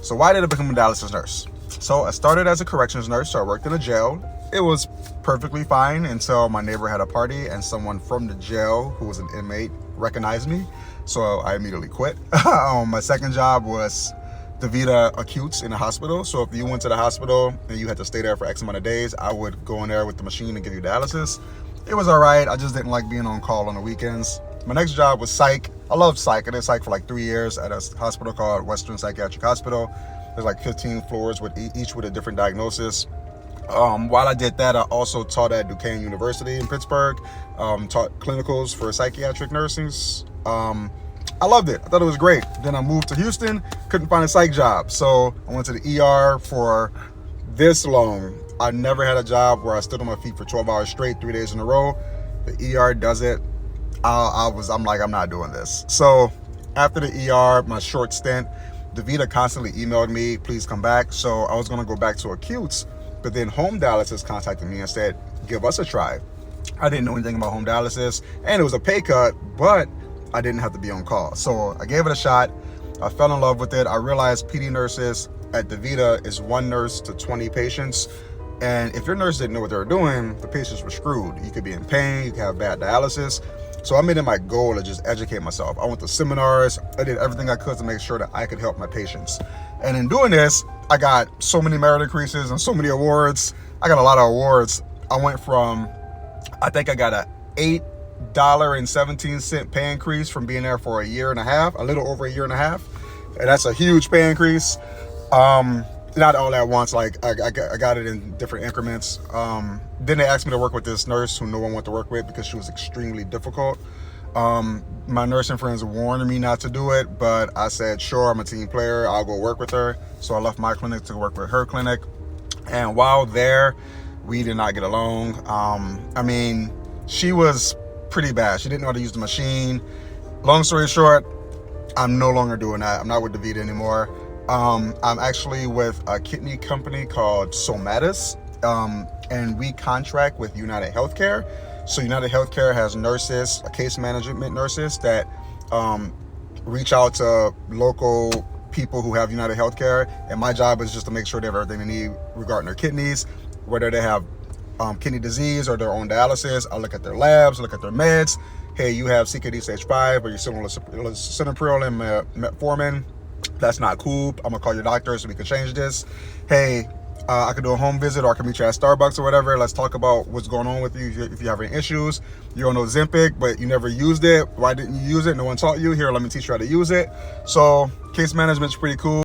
So why did I become a dialysis nurse? So I started as a corrections nurse, so I worked in a jail. It was perfectly fine until my neighbor had a party and someone from the jail who was an inmate recognized me. So I immediately quit. My second job was DaVita Acutes in the hospital. So if you went to the hospital and you had to stay there for X amount of days, I would go in there with the machine and give you dialysis. It was all right. I just didn't like being on call on the weekends. My next job was psych. I love psych. I did psych for like 3 years at a hospital called Western Psychiatric Hospital. There's like 15 floors with each with a different diagnosis. While I did that, I also taught at Duquesne University in Pittsburgh, taught clinicals for psychiatric nurses. I loved it. I thought it was great. Then I moved to Houston, couldn't find a psych job. So I went to the ER for this long. I never had a job where I stood on my feet for 12 hours straight, 3 days in a row. The ER does it. I'm like, I'm not doing this. So after the ER, my short stint, DaVita constantly emailed me, please come back. So I was gonna go back to acutes, but then home dialysis contacted me and said, give us a try. I didn't know anything about home dialysis and it was a pay cut, but I didn't have to be on call. So I gave it a shot. I fell in love with it. I realized PD nurses at DaVita is 1 nurse to 20 patients. And if your nurse didn't know what they were doing, the patients were screwed. You could be in pain, you could have bad dialysis. So I made it my goal to just educate myself. I went to seminars, I did everything I could to make sure that I could help my patients. And in doing this, I got so many merit increases and so many awards. I got a lot of awards. I went from, I think I got a $8.17 pay increase from being there for a year and a half, a little over a year and a half. And that's a huge pay increase. Not all at once, like I got it in different increments. Then they asked me to work with this nurse who no one wanted to work with because she was extremely difficult. My nursing friends warned me not to do it, but I said, sure, I'm a team player, I'll go work with her. So I left my clinic to work with her clinic. And while there, we did not get along. I mean, she was pretty bad. She didn't know how to use the machine. Long story short, I'm no longer doing that. I'm not with DaVita anymore. I'm actually with a kidney company called Somatis, and we contract with United Healthcare. So United Healthcare has nurses, case management nurses that reach out to local people who have United Healthcare, and my job is just to make sure they have everything they need regarding their kidneys, whether they have kidney disease or they're on dialysis. I look at their labs, look at their meds. Hey, you have CKD stage 5, or you're similar to lisinopril and metformin. That's not cool. I'm gonna call your doctor so we can change this. Hey, I can do a home visit, or I can meet you at Starbucks or whatever. Let's talk about what's going on with you. If you have any issues, you're on Ozempic, but you never used it. Why didn't you use it? No one taught you. Here, let me teach you how to use it. So case management's pretty cool.